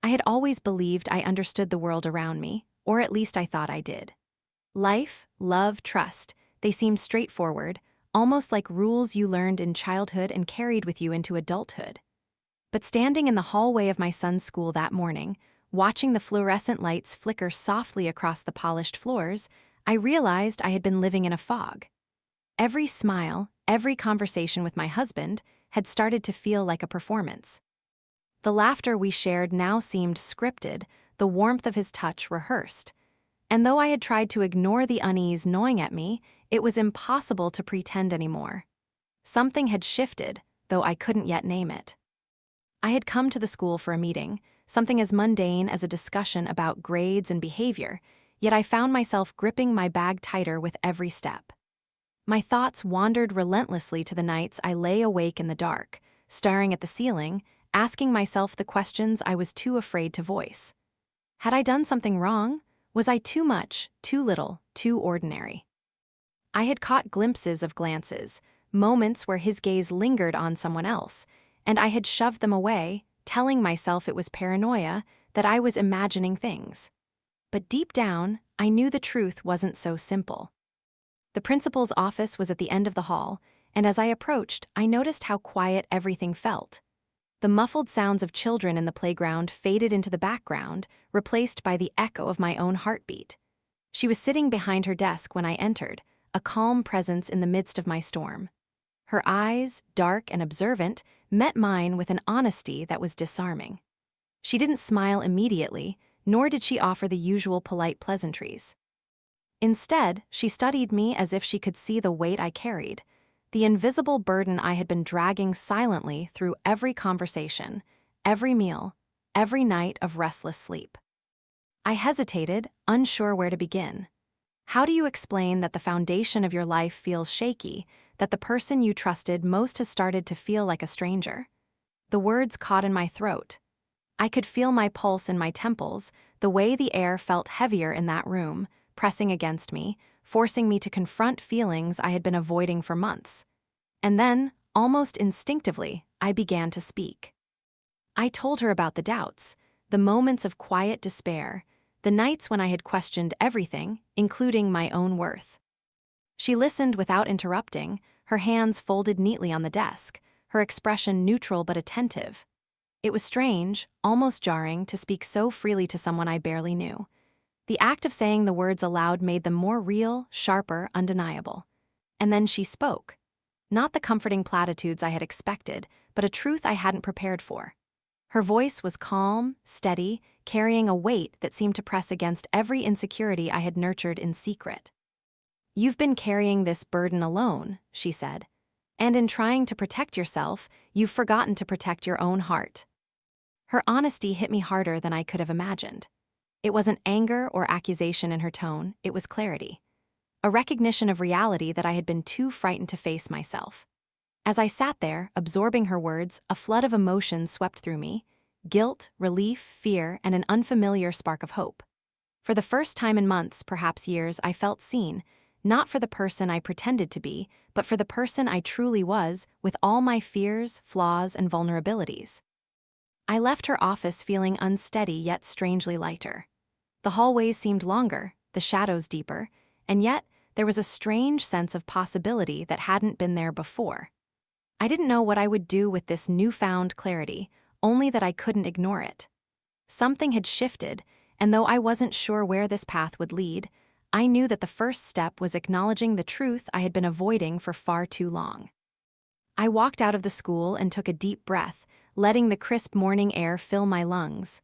I had always believed I understood the world around me, or at least I thought I did. Life, love, trust, they seemed straightforward, almost like rules you learned in childhood and carried with you into adulthood. But standing in the hallway of my son's school that morning, watching the fluorescent lights flicker softly across the polished floors, I realized I had been living in a fog. Every smile, every conversation with my husband had started to feel like a performance. The laughter we shared now seemed scripted, the warmth of his touch rehearsed. And though I had tried to ignore the unease gnawing at me, it was impossible to pretend anymore. Something had shifted, though I couldn't yet name it. I had come to the school for a meeting, something as mundane as a discussion about grades and behavior, yet I found myself gripping my bag tighter with every step. My thoughts wandered relentlessly to the nights I lay awake in the dark, staring at the ceiling, asking myself the questions I was too afraid to voice. Had I done something wrong? Was I too much, too little, too ordinary? I had caught glimpses of glances, moments where his gaze lingered on someone else, and I had shoved them away, telling myself it was paranoia, that I was imagining things. But deep down, I knew the truth wasn't so simple. The principal's office was at the end of the hall, and as I approached, I noticed how quiet everything felt. The muffled sounds of children in the playground faded into the background, replaced by the echo of my own heartbeat. She was sitting behind her desk when I entered, a calm presence in the midst of my storm. Her eyes, dark and observant, met mine with an honesty that was disarming. She didn't smile immediately, nor did she offer the usual polite pleasantries. Instead, she studied me as if she could see the weight I carried, the invisible burden I had been dragging silently through every conversation, every meal, every night of restless sleep. I hesitated, unsure where to begin. How do you explain that the foundation of your life feels shaky, that the person you trusted most has started to feel like a stranger? The words caught in my throat. I could feel my pulse in my temples, the way the air felt heavier in that room, pressing against me, forcing me to confront feelings I had been avoiding for months. And then, almost instinctively, I began to speak. I told her about the doubts, the moments of quiet despair, the nights when I had questioned everything, including my own worth. She listened without interrupting, her hands folded neatly on the desk, her expression neutral but attentive. It was strange, almost jarring, to speak so freely to someone I barely knew. The act of saying the words aloud made them more real, sharper, undeniable. And then she spoke. Not the comforting platitudes I had expected, but a truth I hadn't prepared for. Her voice was calm, steady, carrying a weight that seemed to press against every insecurity I had nurtured in secret. "You've been carrying this burden alone," she said. "And in trying to protect yourself, you've forgotten to protect your own heart." Her honesty hit me harder than I could have imagined. It wasn't anger or accusation in her tone, it was clarity. A recognition of reality that I had been too frightened to face myself. As I sat there, absorbing her words, a flood of emotions swept through me: guilt, relief, fear, and an unfamiliar spark of hope. For the first time in months, perhaps years, I felt seen, not for the person I pretended to be, but for the person I truly was, with all my fears, flaws, and vulnerabilities. I left her office feeling unsteady yet strangely lighter. The hallways seemed longer, the shadows deeper, and yet there was a strange sense of possibility that hadn't been there before. I didn't know what I would do with this newfound clarity, only that I couldn't ignore it. Something had shifted, and though I wasn't sure where this path would lead, I knew that the first step was acknowledging the truth I had been avoiding for far too long. I walked out of the school and took a deep breath, letting the crisp morning air fill my lungs.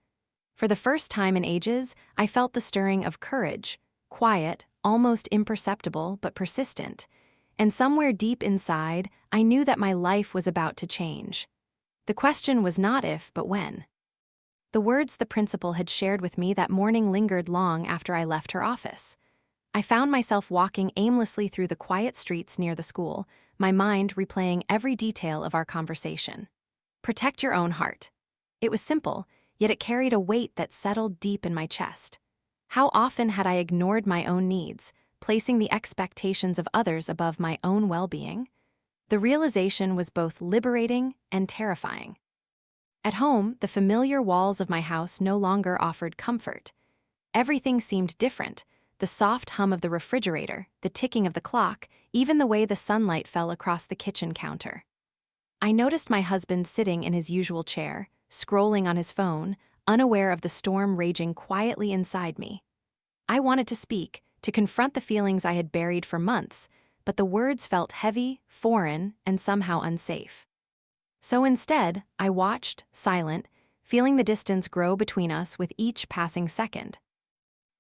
For the first time in ages, I felt the stirring of courage, quiet, almost imperceptible but persistent, and somewhere deep inside, I knew that my life was about to change. The question was not if, but when. The words the principal had shared with me that morning lingered long after I left her office. I found myself walking aimlessly through the quiet streets near the school, my mind replaying every detail of our conversation. Protect your own heart. It was simple, yet it carried a weight that settled deep in my chest. How often had I ignored my own needs, placing the expectations of others above my own well-being? The realization was both liberating and terrifying. At home, the familiar walls of my house no longer offered comfort. Everything seemed different: the soft hum of the refrigerator, the ticking of the clock, even the way the sunlight fell across the kitchen counter. I noticed my husband sitting in his usual chair, scrolling on his phone, unaware of the storm raging quietly inside me. I wanted to speak, to confront the feelings I had buried for months, but the words felt heavy, foreign, and somehow unsafe. So instead, I watched, silent, feeling the distance grow between us with each passing second.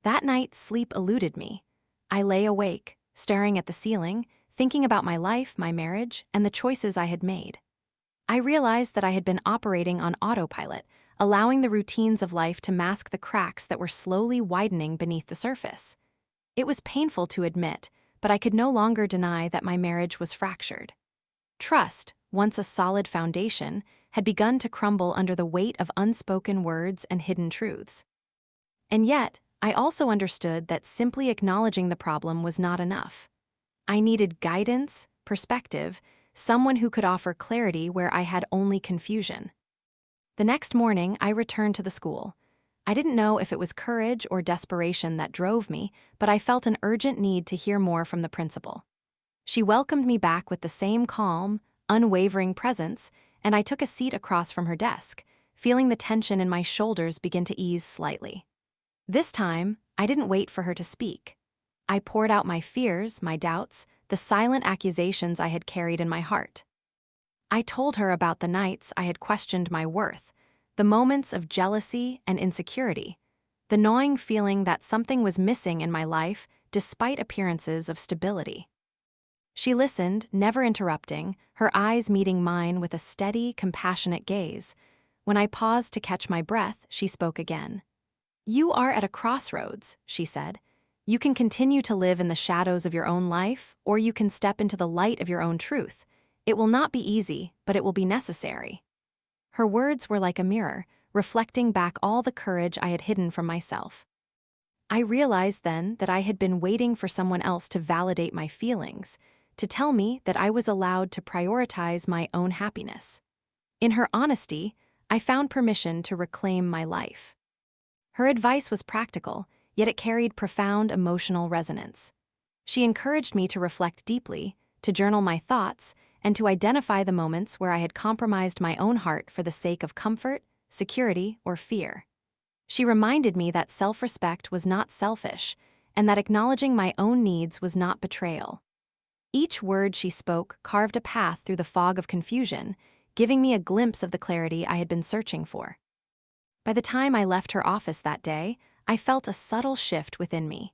That night, sleep eluded me. I lay awake, staring at the ceiling, thinking about my life, my marriage, and the choices I had made. I realized that I had been operating on autopilot, allowing the routines of life to mask the cracks that were slowly widening beneath the surface. It was painful to admit, but I could no longer deny that my marriage was fractured. Trust, once a solid foundation, had begun to crumble under the weight of unspoken words and hidden truths. And yet, I also understood that simply acknowledging the problem was not enough. I needed guidance, perspective, someone who could offer clarity where I had only confusion. The next morning, I returned to the school. I didn't know if it was courage or desperation that drove me, but I felt an urgent need to hear more from the principal. She welcomed me back with the same calm, unwavering presence, and I took a seat across from her desk, feeling the tension in my shoulders begin to ease slightly. This time, I didn't wait for her to speak. I poured out my fears, my doubts, the silent accusations I had carried in my heart. I told her about the nights I had questioned my worth, the moments of jealousy and insecurity, the gnawing feeling that something was missing in my life despite appearances of stability. She listened, never interrupting, her eyes meeting mine with a steady, compassionate gaze. When I paused to catch my breath, she spoke again. "You are at a crossroads," she said. "You can continue to live in the shadows of your own life, or you can step into the light of your own truth. It will not be easy, but it will be necessary." Her words were like a mirror, reflecting back all the courage I had hidden from myself. I realized then that I had been waiting for someone else to validate my feelings, to tell me that I was allowed to prioritize my own happiness. In her honesty, I found permission to reclaim my life. Her advice was practical, yet it carried profound emotional resonance. She encouraged me to reflect deeply, to journal my thoughts, and to identify the moments where I had compromised my own heart for the sake of comfort, security, or fear. She reminded me that self-respect was not selfish, and that acknowledging my own needs was not betrayal. Each word she spoke carved a path through the fog of confusion, giving me a glimpse of the clarity I had been searching for. By the time I left her office that day, I felt a subtle shift within me.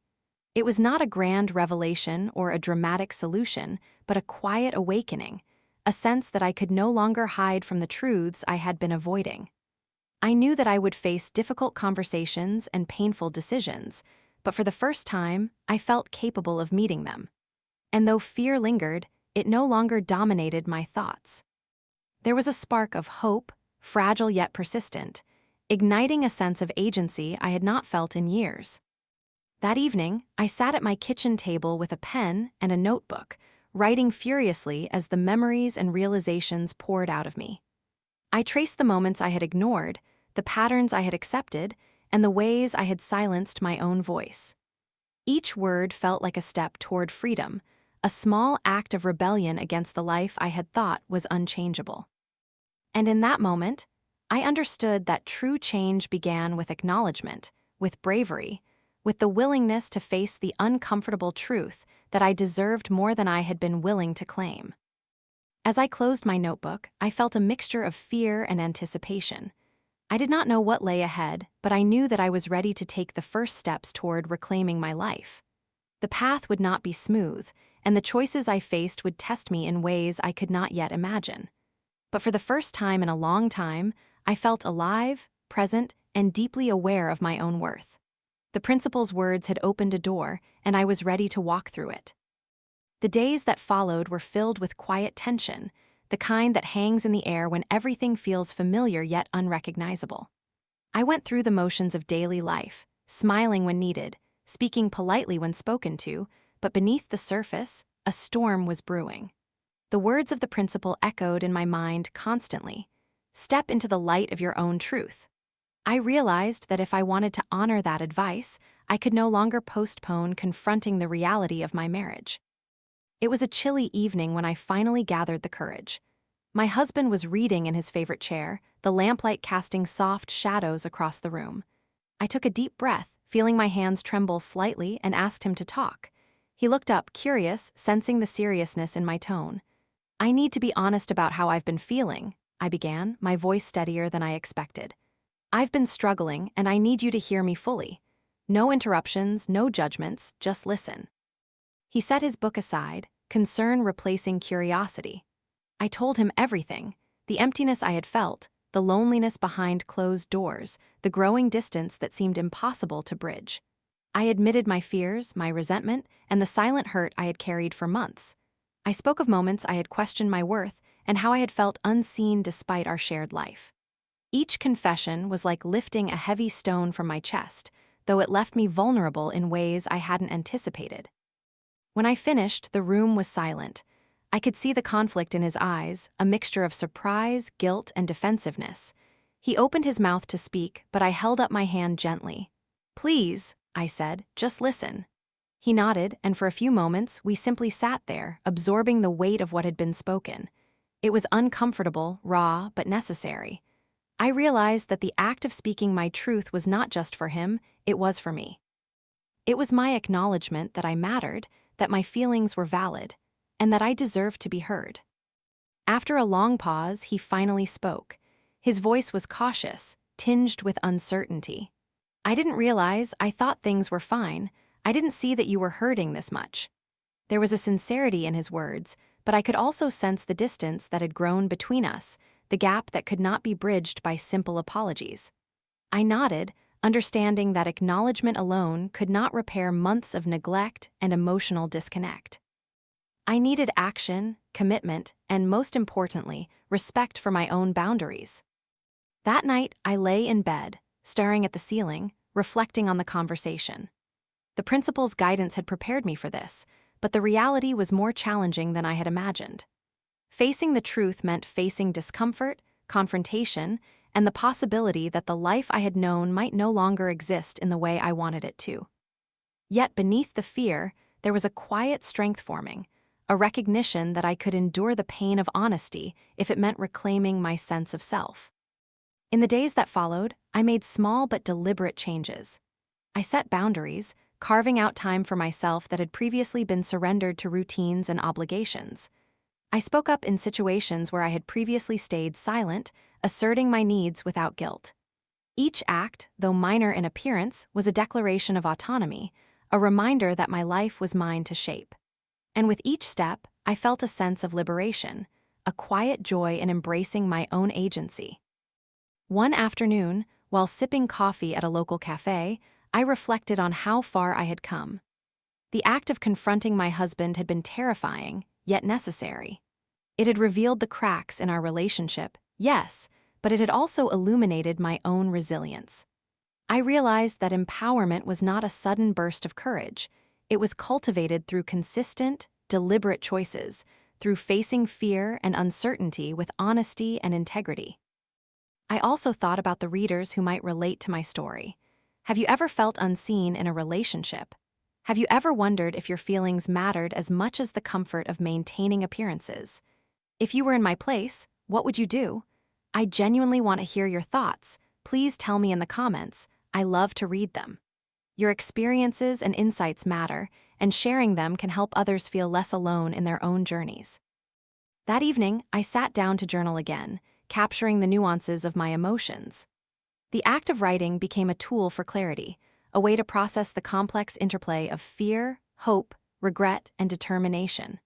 It was not a grand revelation or a dramatic solution, but a quiet awakening, a sense that I could no longer hide from the truths I had been avoiding. I knew that I would face difficult conversations and painful decisions, but for the first time, I felt capable of meeting them. And though fear lingered, it no longer dominated my thoughts. There was a spark of hope, fragile yet persistent, igniting a sense of agency I had not felt in years. That evening, I sat at my kitchen table with a pen and a notebook, writing furiously as the memories and realizations poured out of me. I traced the moments I had ignored, the patterns I had accepted, and the ways I had silenced my own voice. Each word felt like a step toward freedom, a small act of rebellion against the life I had thought was unchangeable. And in that moment, I understood that true change began with acknowledgement, with bravery, with the willingness to face the uncomfortable truth that I deserved more than I had been willing to claim. As I closed my notebook, I felt a mixture of fear and anticipation. I did not know what lay ahead, but I knew that I was ready to take the first steps toward reclaiming my life. The path would not be smooth, and the choices I faced would test me in ways I could not yet imagine. But for the first time in a long time, I felt alive, present, and deeply aware of my own worth. The principal's words had opened a door, and I was ready to walk through it. The days that followed were filled with quiet tension, the kind that hangs in the air when everything feels familiar yet unrecognizable. I went through the motions of daily life, smiling when needed, speaking politely when spoken to, but beneath the surface, a storm was brewing. The words of the principal echoed in my mind constantly. Step into the light of your own truth. I realized that if I wanted to honor that advice, I could no longer postpone confronting the reality of my marriage. It was a chilly evening when I finally gathered the courage. My husband was reading in his favorite chair, the lamplight casting soft shadows across the room. I took a deep breath, feeling my hands tremble slightly, and asked him to talk. He looked up, curious, sensing the seriousness in my tone. "I need to be honest about how I've been feeling," I began, my voice steadier than I expected. "I've been struggling, and I need you to hear me fully. No interruptions, no judgments, just listen." He set his book aside, concern replacing curiosity. I told him everything: the emptiness I had felt, the loneliness behind closed doors, the growing distance that seemed impossible to bridge. I admitted my fears, my resentment, and the silent hurt I had carried for months. I spoke of moments I had questioned my worth and how I had felt unseen despite our shared life. Each confession was like lifting a heavy stone from my chest, though it left me vulnerable in ways I hadn't anticipated. When I finished, the room was silent. I could see the conflict in his eyes, a mixture of surprise, guilt, and defensiveness. He opened his mouth to speak, but I held up my hand gently. "Please," I said, "just listen." He nodded, and for a few moments, we simply sat there, absorbing the weight of what had been spoken. It was uncomfortable, raw, but necessary. I realized that the act of speaking my truth was not just for him, it was for me. It was my acknowledgement that I mattered, that my feelings were valid, and that I deserved to be heard. After a long pause, he finally spoke. His voice was cautious, tinged with uncertainty. "I didn't realize, I thought things were fine. I didn't see that you were hurting this much." There was a sincerity in his words, but I could also sense the distance that had grown between us, the gap that could not be bridged by simple apologies. I nodded, understanding that acknowledgement alone could not repair months of neglect and emotional disconnect. I needed action, commitment, and most importantly, respect for my own boundaries. That night, I lay in bed, staring at the ceiling, reflecting on the conversation. The principal's guidance had prepared me for this, but the reality was more challenging than I had imagined. Facing the truth meant facing discomfort, confrontation, and the possibility that the life I had known might no longer exist in the way I wanted it to. Yet beneath the fear, there was a quiet strength forming, a recognition that I could endure the pain of honesty if it meant reclaiming my sense of self. In the days that followed, I made small but deliberate changes. I set boundaries, carving out time for myself that had previously been surrendered to routines and obligations. I spoke up in situations where I had previously stayed silent, asserting my needs without guilt. Each act, though minor in appearance, was a declaration of autonomy, a reminder that my life was mine to shape. And with each step, I felt a sense of liberation, a quiet joy in embracing my own agency. One afternoon, while sipping coffee at a local cafe, I reflected on how far I had come. The act of confronting my husband had been terrifying, yet necessary. It had revealed the cracks in our relationship, yes, but it had also illuminated my own resilience. I realized that empowerment was not a sudden burst of courage. It was cultivated through consistent, deliberate choices, through facing fear and uncertainty with honesty and integrity. I also thought about the readers who might relate to my story. Have you ever felt unseen in a relationship? Have you ever wondered if your feelings mattered as much as the comfort of maintaining appearances? If you were in my place, what would you do? I genuinely want to hear your thoughts. Please tell me in the comments. I love to read them. Your experiences and insights matter, and sharing them can help others feel less alone in their own journeys. That evening, I sat down to journal again, capturing the nuances of my emotions. The act of writing became a tool for clarity, a way to process the complex interplay of fear, hope, regret, and determination.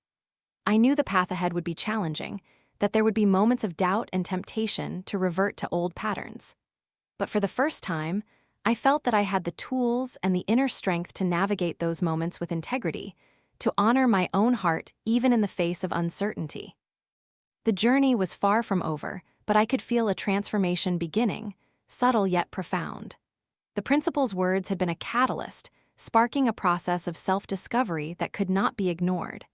I knew the path ahead would be challenging, that there would be moments of doubt and temptation to revert to old patterns. But for the first time, I felt that I had the tools and the inner strength to navigate those moments with integrity, to honor my own heart even in the face of uncertainty. The journey was far from over, but I could feel a transformation beginning, subtle yet profound. The principal's words had been a catalyst, sparking a process of self-discovery that could not be ignored.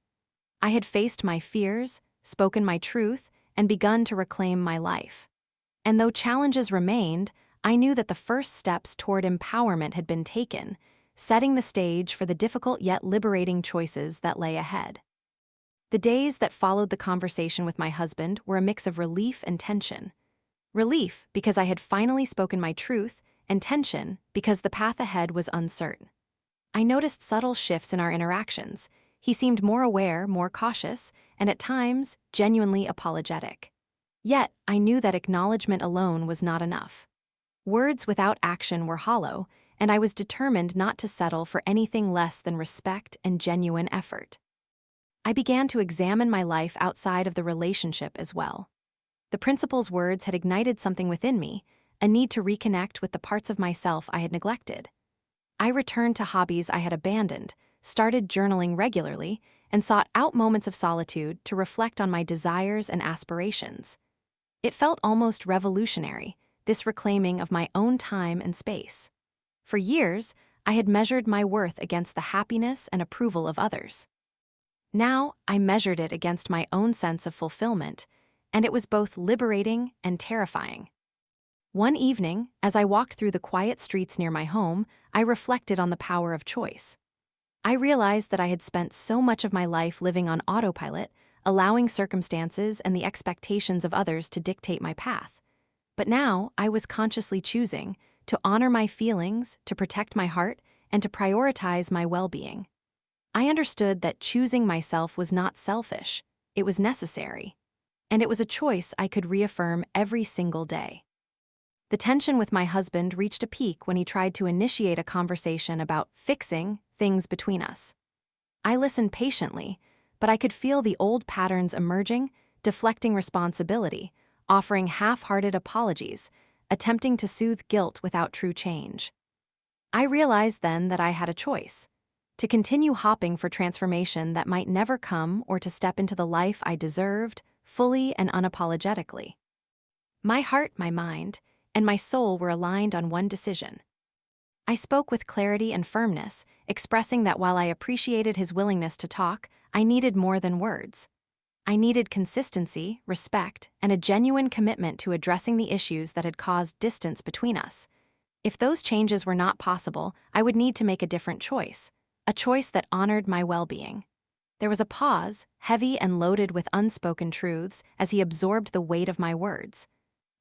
I had faced my fears, spoken my truth, and begun to reclaim my life. And though challenges remained, I knew that the first steps toward empowerment had been taken, setting the stage for the difficult yet liberating choices that lay ahead. The days that followed the conversation with my husband were a mix of relief and tension. Relief because I had finally spoken my truth, and tension because the path ahead was uncertain. I noticed subtle shifts in our interactions. He seemed more aware, more cautious, and at times, genuinely apologetic. Yet, I knew that acknowledgement alone was not enough. Words without action were hollow, and I was determined not to settle for anything less than respect and genuine effort. I began to examine my life outside of the relationship as well. The principal's words had ignited something within me, a need to reconnect with the parts of myself I had neglected. I returned to hobbies I had abandoned, started journaling regularly, and sought out moments of solitude to reflect on my desires and aspirations. It felt almost revolutionary, this reclaiming of my own time and space. For years, I had measured my worth against the happiness and approval of others. Now, I measured it against my own sense of fulfillment, and it was both liberating and terrifying. One evening, as I walked through the quiet streets near my home, I reflected on the power of choice. I realized that I had spent so much of my life living on autopilot, allowing circumstances and the expectations of others to dictate my path. But now, I was consciously choosing to honor my feelings, to protect my heart, and to prioritize my well-being. I understood that choosing myself was not selfish, it was necessary. And it was a choice I could reaffirm every single day. The tension with my husband reached a peak when he tried to initiate a conversation about fixing things between us. I listened patiently, but I could feel the old patterns emerging, deflecting responsibility, offering half-hearted apologies, attempting to soothe guilt without true change. I realized then that I had a choice: to continue hopping for transformation that might never come, or to step into the life I deserved, fully and unapologetically. My heart, my mind, and my soul were aligned on one decision. I spoke with clarity and firmness, expressing that while I appreciated his willingness to talk, I needed more than words. I needed consistency, respect, and a genuine commitment to addressing the issues that had caused distance between us. If those changes were not possible, I would need to make a different choice, a choice that honored my well-being. There was a pause, heavy and loaded with unspoken truths, as he absorbed the weight of my words.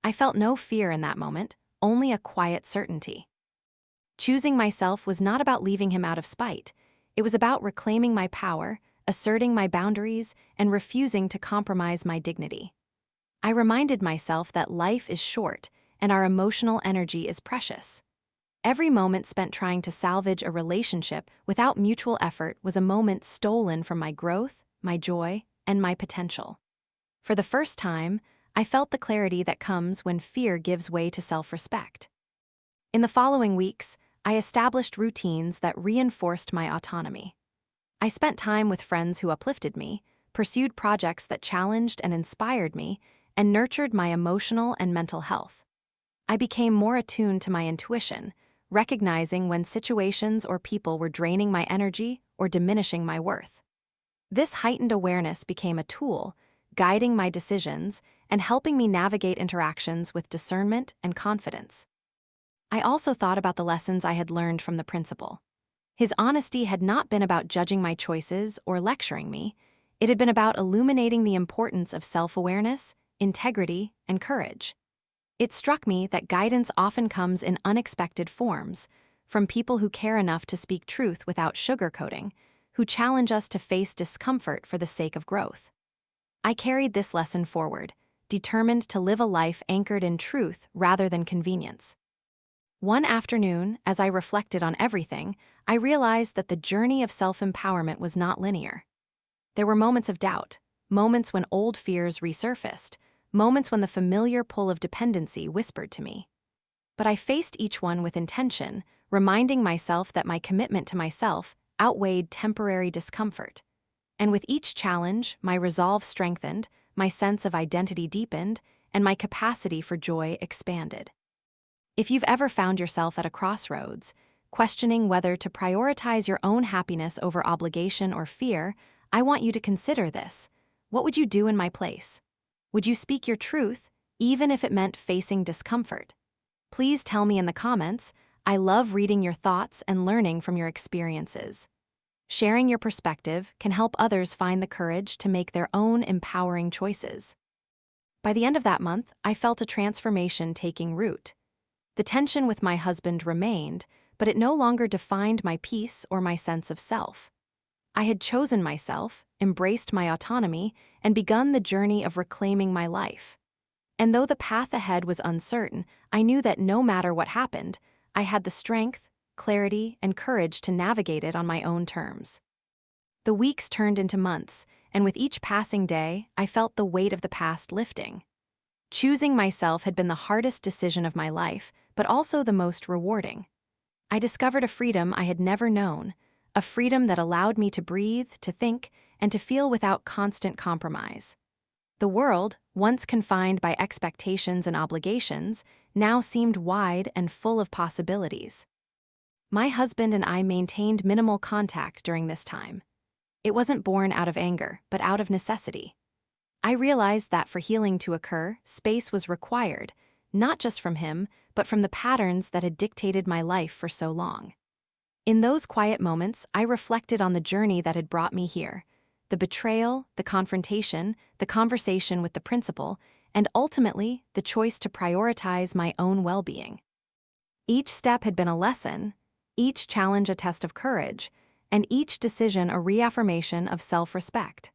I felt no fear in that moment, only a quiet certainty. Choosing myself was not about leaving him out of spite. It was about reclaiming my power, asserting my boundaries, and refusing to compromise my dignity. I reminded myself that life is short, and our emotional energy is precious. Every moment spent trying to salvage a relationship without mutual effort was a moment stolen from my growth, my joy, and my potential. For the first time, I felt the clarity that comes when fear gives way to self-respect. In the following weeks, I established routines that reinforced my autonomy. I spent time with friends who uplifted me, pursued projects that challenged and inspired me, and nurtured my emotional and mental health. I became more attuned to my intuition, recognizing when situations or people were draining my energy or diminishing my worth. This heightened awareness became a tool, guiding my decisions and helping me navigate interactions with discernment and confidence. I also thought about the lessons I had learned from the principal. His honesty had not been about judging my choices or lecturing me. It had been about illuminating the importance of self-awareness, integrity, and courage. It struck me that guidance often comes in unexpected forms, from people who care enough to speak truth without sugarcoating, who challenge us to face discomfort for the sake of growth. I carried this lesson forward, determined to live a life anchored in truth rather than convenience. One afternoon, as I reflected on everything, I realized that the journey of self-empowerment was not linear. There were moments of doubt, moments when old fears resurfaced, moments when the familiar pull of dependency whispered to me. But I faced each one with intention, reminding myself that my commitment to myself outweighed temporary discomfort. And with each challenge, my resolve strengthened, my sense of identity deepened, and my capacity for joy expanded. If you've ever found yourself at a crossroads, questioning whether to prioritize your own happiness over obligation or fear, I want you to consider this. What would you do in my place? Would you speak your truth, even if it meant facing discomfort. Please tell me in the comments. I love reading your thoughts and learning from your experiences. Sharing your perspective can help others find the courage to make their own empowering choices. By the end of that month, I felt a transformation taking root. The tension with my husband remained, but it no longer defined my peace or my sense of self. I had chosen myself, embraced my autonomy, and begun the journey of reclaiming my life. And though the path ahead was uncertain, I knew that no matter what happened, I had the strength, clarity, and courage to navigate it on my own terms. The weeks turned into months, and with each passing day, I felt the weight of the past lifting. Choosing myself had been the hardest decision of my life, but also the most rewarding. I discovered a freedom I had never known, a freedom that allowed me to breathe, to think, and to feel without constant compromise. The world, once confined by expectations and obligations, now seemed wide and full of possibilities. My husband and I maintained minimal contact during this time. It wasn't born out of anger, but out of necessity. I realized that for healing to occur, space was required, not just from him, but from the patterns that had dictated my life for so long. In those quiet moments, I reflected on the journey that had brought me here. The betrayal, the confrontation, the conversation with the principal, and ultimately, the choice to prioritize my own well-being. Each step had been a lesson, each challenge a test of courage, and each decision a reaffirmation of self-respect.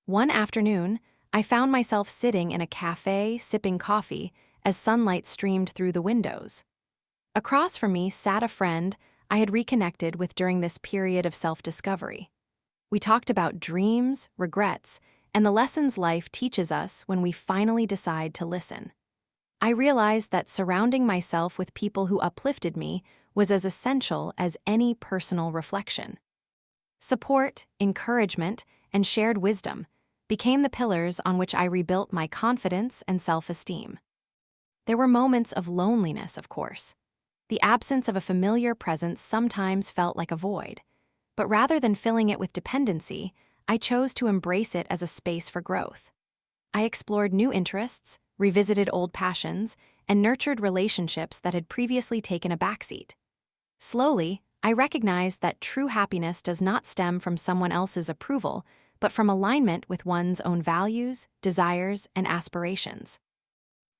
One afternoon, I found myself sitting in a cafe sipping coffee as sunlight streamed through the windows. Across from me sat a friend I had reconnected with during this period of self-discovery. We talked about dreams, regrets, and the lessons life teaches us when we finally decide to listen. I realized that surrounding myself with people who uplifted me was as essential as any personal reflection. Support, encouragement, and shared wisdom became the pillars on which I rebuilt my confidence and self-esteem. There were moments of loneliness, of course. The absence of a familiar presence sometimes felt like a void. But rather than filling it with dependency, I chose to embrace it as a space for growth. I explored new interests, revisited old passions, and nurtured relationships that had previously taken a backseat. Slowly, I recognized that true happiness does not stem from someone else's approval, but from alignment with one's own values, desires, and aspirations.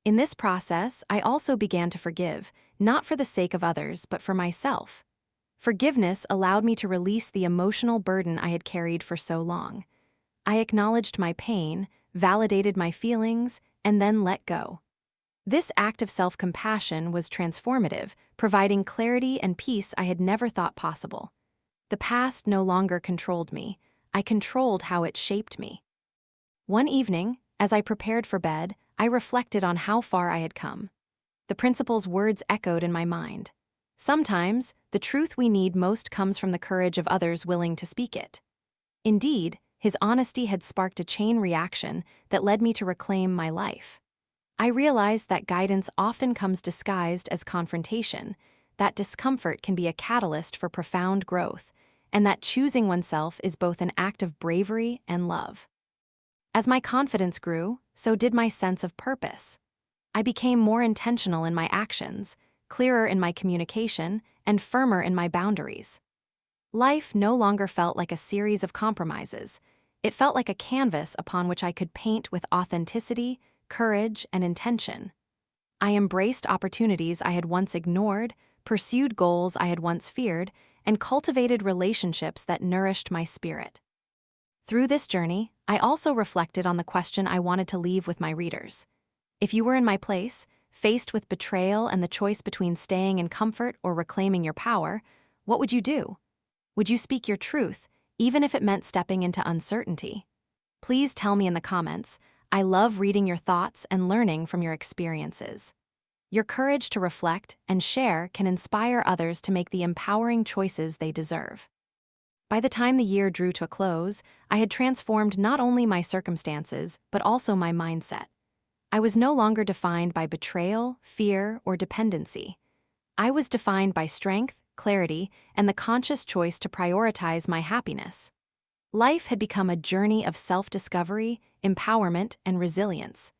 In this process, I also began to forgive, not for the sake of others, but for myself. Forgiveness allowed me to release the emotional burden I had carried for so long. I acknowledged my pain, validated my feelings, and then let go. This act of self-compassion was transformative, providing clarity and peace I had never thought possible. The past no longer controlled me. I controlled how it shaped me. One evening, as I prepared for bed, I reflected on how far I had come. The principal's words echoed in my mind. Sometimes, the truth we need most comes from the courage of others willing to speak it. Indeed, his honesty had sparked a chain reaction that led me to reclaim my life. I realized that guidance often comes disguised as confrontation, that discomfort can be a catalyst for profound growth, and that choosing oneself is both an act of bravery and love. As my confidence grew, so did my sense of purpose. I became more intentional in my actions, clearer in my communication, and firmer in my boundaries. Life no longer felt like a series of compromises. It felt like a canvas upon which I could paint with authenticity, courage, and intention. I embraced opportunities I had once ignored, pursued goals I had once feared, and cultivated relationships that nourished my spirit. Through this journey, I also reflected on the question I wanted to leave with my readers. If you were in my place, faced with betrayal and the choice between staying in comfort or reclaiming your power, what would you do? Would you speak your truth, even if it meant stepping into uncertainty? Please tell me in the comments. I love reading your thoughts and learning from your experiences. Your courage to reflect and share can inspire others to make the empowering choices they deserve. By the time the year drew to a close, I had transformed not only my circumstances, but also my mindset. I was no longer defined by betrayal, fear, or dependency. I was defined by strength, clarity, and the conscious choice to prioritize my happiness. Life had become a journey of self-discovery, empowerment, and resilience.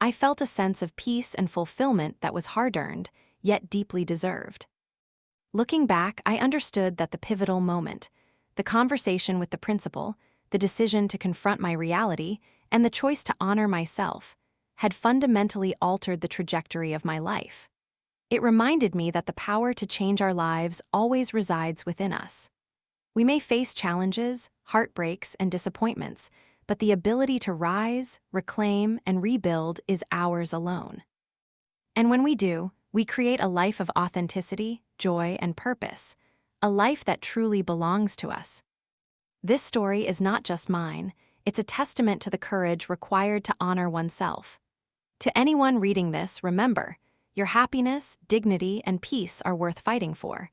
I felt a sense of peace and fulfillment that was hard-earned, yet deeply deserved. Looking back, I understood that the pivotal moment, the conversation with the principal, the decision to confront my reality, and the choice to honor myself, had fundamentally altered the trajectory of my life. It reminded me that the power to change our lives always resides within us. We may face challenges, heartbreaks, and disappointments, but the ability to rise, reclaim, and rebuild is ours alone. And when we do, we create a life of authenticity, joy, and purpose, a life that truly belongs to us. This story is not just mine, it's a testament to the courage required to honor oneself. To anyone reading this, remember, your happiness, dignity, and peace are worth fighting for.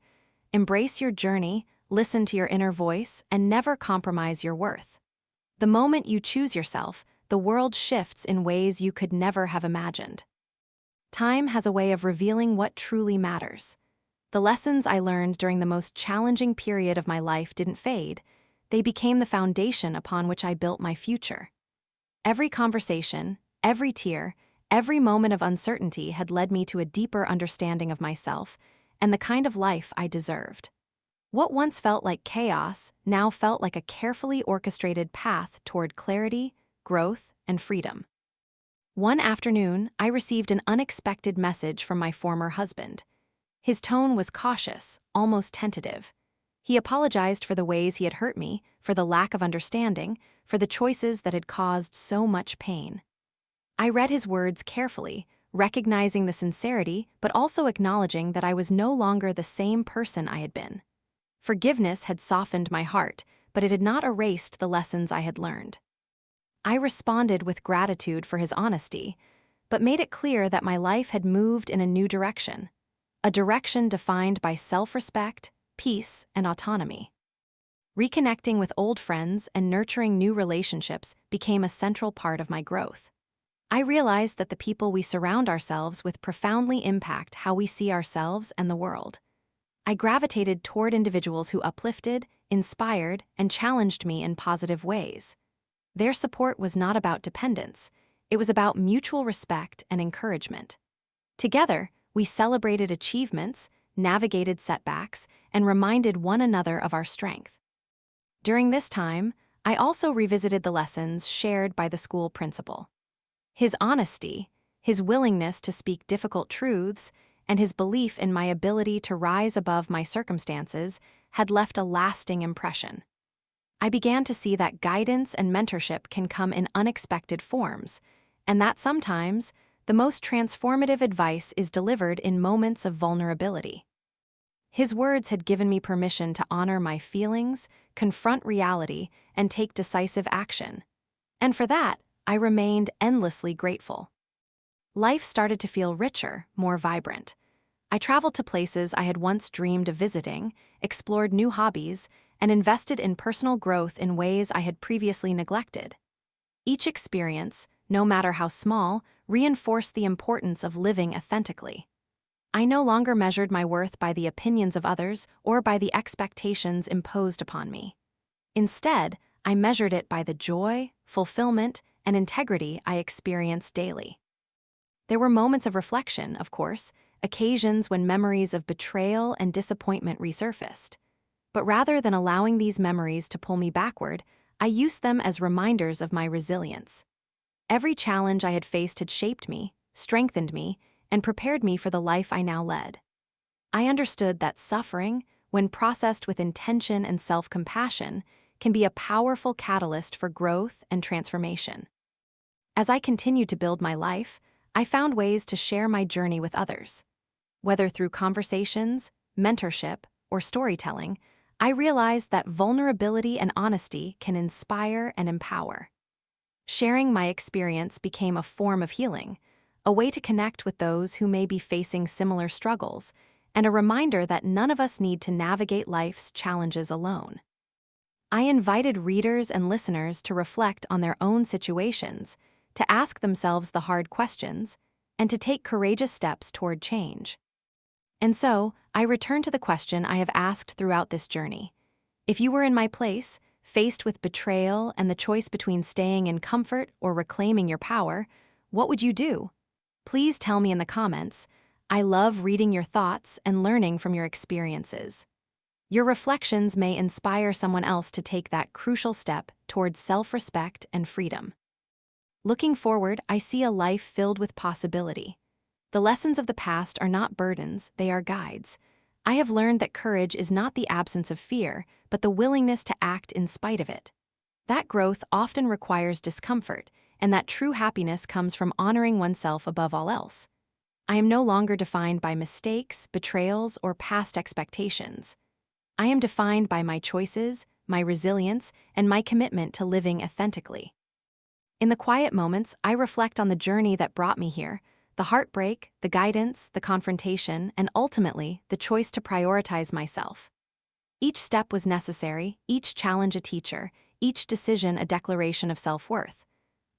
Embrace your journey, listen to your inner voice, and never compromise your worth. The moment you choose yourself, the world shifts in ways you could never have imagined. Time has a way of revealing what truly matters. The lessons I learned during the most challenging period of my life didn't fade. They became the foundation upon which I built my future. Every conversation, every tear, every moment of uncertainty had led me to a deeper understanding of myself and the kind of life I deserved. What once felt like chaos now felt like a carefully orchestrated path toward clarity, growth, and freedom. One afternoon, I received an unexpected message from my former husband. His tone was cautious, almost tentative. He apologized for the ways he had hurt me, for the lack of understanding, for the choices that had caused so much pain. I read his words carefully, recognizing the sincerity but also acknowledging that I was no longer the same person I had been. Forgiveness had softened my heart, but it had not erased the lessons I had learned. I responded with gratitude for his honesty, but made it clear that my life had moved in a new direction, a direction defined by self-respect, peace, and autonomy. Reconnecting with old friends and nurturing new relationships became a central part of my growth. I realized that the people we surround ourselves with profoundly impact how we see ourselves and the world. I gravitated toward individuals who uplifted, inspired, and challenged me in positive ways. Their support was not about dependence, it was about mutual respect and encouragement. Together, we celebrated achievements, navigated setbacks, and reminded one another of our strength. During this time, I also revisited the lessons shared by the school principal. His honesty, his willingness to speak difficult truths, and his belief in my ability to rise above my circumstances had left a lasting impression. I began to see that guidance and mentorship can come in unexpected forms, and that sometimes the most transformative advice is delivered in moments of vulnerability. His words had given me permission to honor my feelings, confront reality, and take decisive action. And for that, I remained endlessly grateful. Life started to feel richer, more vibrant. I traveled to places I had once dreamed of visiting, explored new hobbies, and invested in personal growth in ways I had previously neglected. Each experience, no matter how small, reinforced the importance of living authentically. I no longer measured my worth by the opinions of others or by the expectations imposed upon me. Instead, I measured it by the joy, fulfillment, and integrity I experienced daily. There were moments of reflection, of course, occasions when memories of betrayal and disappointment resurfaced. But rather than allowing these memories to pull me backward, I used them as reminders of my resilience. Every challenge I had faced had shaped me, strengthened me, and prepared me for the life I now led. I understood that suffering, when processed with intention and self-compassion, can be a powerful catalyst for growth and transformation. As I continued to build my life, I found ways to share my journey with others. Whether through conversations, mentorship, or storytelling, I realized that vulnerability and honesty can inspire and empower. Sharing my experience became a form of healing, a way to connect with those who may be facing similar struggles, and a reminder that none of us need to navigate life's challenges alone. I invited readers and listeners to reflect on their own situations, to ask themselves the hard questions, and to take courageous steps toward change. And so, I return to the question I have asked throughout this journey. If you were in my place, faced with betrayal and the choice between staying in comfort or reclaiming your power, What would you do? Please tell me in the comments. I love reading your thoughts and learning from your experiences. Your reflections may inspire someone else to take that crucial step towards self-respect and freedom. Looking forward, I see a life filled with possibility. The lessons of the past are not burdens, they are guides. I have learned that courage is not the absence of fear, but the willingness to act in spite of it. That growth often requires discomfort, and that true happiness comes from honoring oneself above all else. I am no longer defined by mistakes, betrayals, or past expectations. I am defined by my choices, my resilience, and my commitment to living authentically. In the quiet moments, I reflect on the journey that brought me here, the heartbreak, the guidance, the confrontation, and ultimately, the choice to prioritize myself. Each step was necessary, each challenge a teacher, each decision a declaration of self-worth.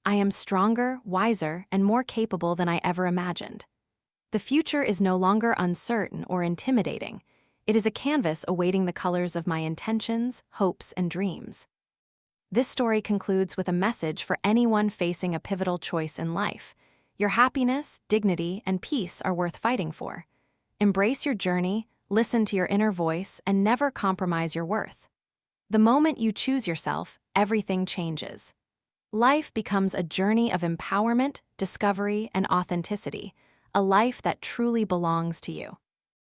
I am stronger, wiser, and more capable than I ever imagined. The future is no longer uncertain or intimidating. It is a canvas awaiting the colors of my intentions, hopes, and dreams. This story concludes with a message for anyone facing a pivotal choice in life. Your happiness, dignity, and peace are worth fighting for. Embrace your journey, listen to your inner voice, and never compromise your worth. The moment you choose yourself, everything changes. Life becomes a journey of empowerment, discovery, and authenticity, a life that truly belongs to you.